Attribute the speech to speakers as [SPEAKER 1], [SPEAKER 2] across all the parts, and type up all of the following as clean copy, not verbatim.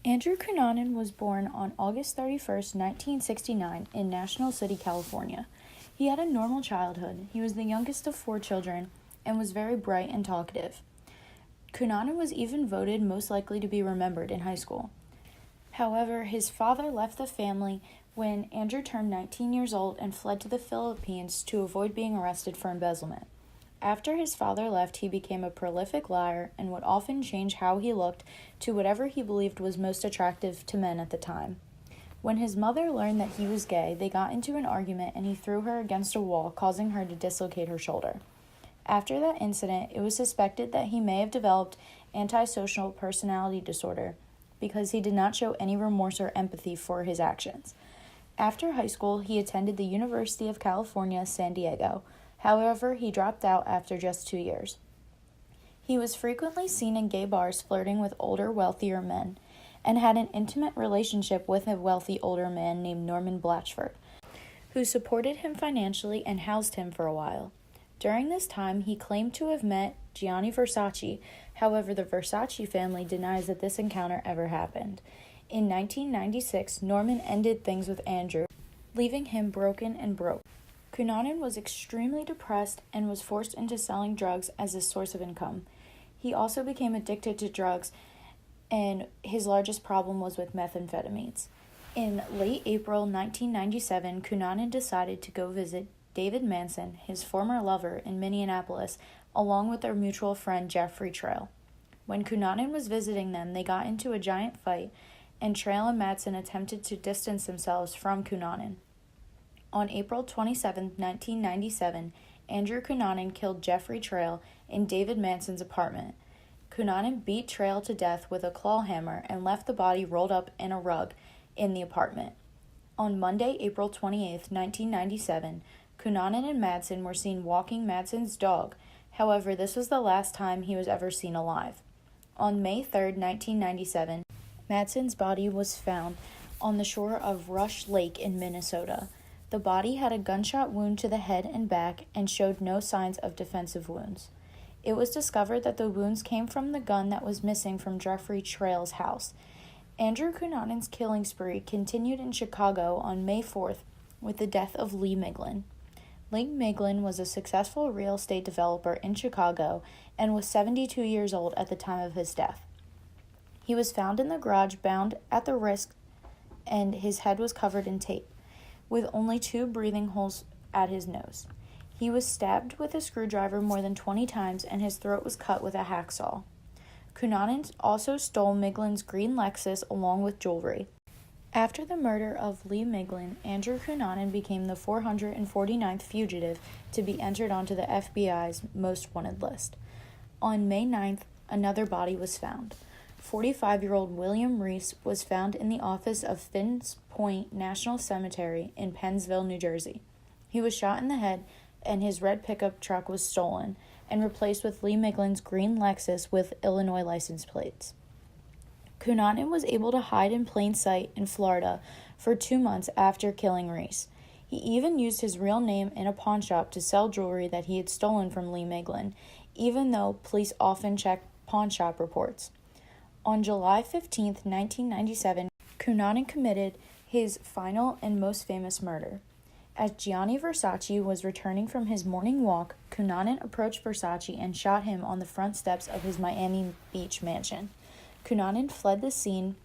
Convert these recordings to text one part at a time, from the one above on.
[SPEAKER 1] Andrew Cunanan was born on August 31st, 1969, in National City, California. He had a normal childhood. He was the youngest of 4 children and was very bright and talkative. Cunanan was even voted most likely to be remembered in high school. However, his father left the family when Andrew turned 19 years old and fled to the Philippines to avoid being arrested for embezzlement. After his father left, he became a prolific liar and would often change how he looked to whatever he believed was most attractive to men at the time. When his mother learned that he was gay, they got into an argument and he threw her against a wall, causing her to dislocate her shoulder. After that incident, it was suspected that he may have developed antisocial personality disorder because he did not show any remorse or empathy for his actions. After high school, he attended the University of California, San Diego. However, he dropped out after just 2 years. He was frequently seen in gay bars flirting with older, wealthier men, and had an intimate relationship with a wealthy older man named Norman Blatchford, who supported him financially and housed him for a while. During this time, he claimed to have met Gianni Versace. However, the Versace family denies that this encounter ever happened. In 1996, Norman ended things with Andrew, leaving him broken and broke. Cunanan was extremely depressed and was forced into selling drugs as his source of income. He also became addicted to drugs, and his largest problem was with methamphetamines. In late April 1997, Cunanan decided to go visit David Manson, his former lover, in Minneapolis, along with their mutual friend Jeffrey Trail. When Cunanan was visiting them, they got into a giant fight, and Trail and Manson attempted to distance themselves from Cunanan. On April 27, 1997, Andrew Cunanan killed Jeffrey Trail in David Manson's apartment. Cunanan beat Trail to death with a claw hammer and left the body rolled up in a rug in the apartment. On Monday, April 28, 1997, Cunanan and Manson were seen walking Manson's dog. However, this was the last time he was ever seen alive. On May 3, 1997, Manson's body was found on the shore of Rush Lake in Minnesota. The body had a gunshot wound to the head and back and showed no signs of defensive wounds. It was discovered that the wounds came from the gun that was missing from Jeffrey Trail's house. Andrew Cunanan's killing spree continued in Chicago on May 4th with the death of Lee Miglin. Lee Miglin was a successful real estate developer in Chicago and was 72 years old at the time of his death. He was found in the garage bound at the wrist, and his head was covered in tape, with only 2 breathing holes at his nose. He was stabbed with a screwdriver more than 20 times, and his throat was cut with a hacksaw. Cunanan also stole Miglin's green Lexus along with jewelry. After the murder of Lee Miglin, Andrew Cunanan became the 449th fugitive to be entered onto the FBI's most wanted list. On May 9th, another body was found. 45-year-old William Reese was found in the office of Finns Point National Cemetery in Pennsville, New Jersey. He was shot in the head, and his red pickup truck was stolen and replaced with Lee Miglin's green Lexus with Illinois license plates. Cunanan was able to hide in plain sight in Florida for 2 months after killing Reese. He even used his real name in a pawn shop to sell jewelry that he had stolen from Lee Miglin, even though police often check pawn shop reports. On July 15, 1997, Cunanan committed his final and most famous murder. As Gianni Versace was returning from his morning walk, Cunanan approached Versace and shot him on the front steps of his Miami Beach mansion. Cunanan fled the scene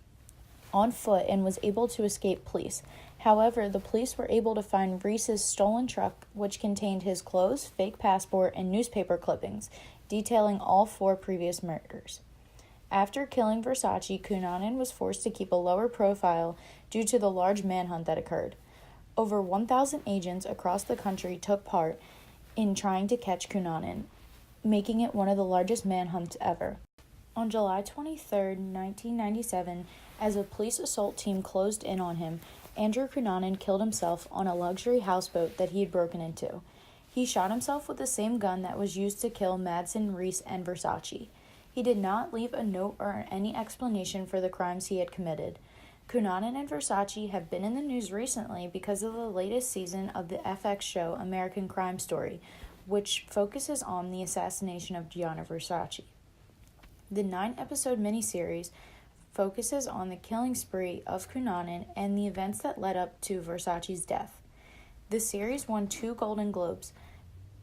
[SPEAKER 1] on foot and was able to escape police. However, the police were able to find Reese's stolen truck, which contained his clothes, fake passport, and newspaper clippings, detailing all 4 previous murders. After killing Versace, Cunanan was forced to keep a lower profile due to the large manhunt that occurred. Over 1,000 agents across the country took part in trying to catch Cunanan, making it one of the largest manhunts ever. On July 23, 1997, as a police assault team closed in on him, Andrew Cunanan killed himself on a luxury houseboat that he had broken into. He shot himself with the same gun that was used to kill Manson, Reese, and Versace. He did not leave a note or any explanation for the crimes he had committed. Cunanan and Versace have been in the news recently because of the latest season of the FX show American Crime Story, which focuses on the assassination of Gianni Versace. The 9-episode miniseries focuses on the killing spree of Cunanan and the events that led up to Versace's death. The series won 2 Golden Globes,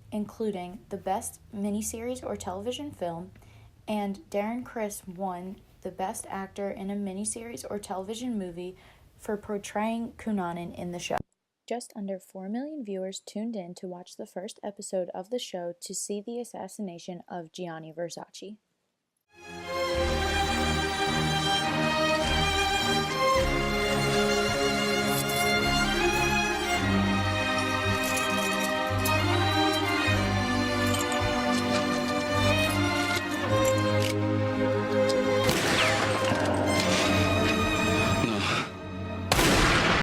[SPEAKER 1] including the Best Miniseries or Television Film, and Darren Criss won the Best Actor in a Miniseries or Television Movie for portraying Cunanan in the show. Just under 4 million viewers tuned in to watch the first episode of the show to see the assassination of Gianni Versace.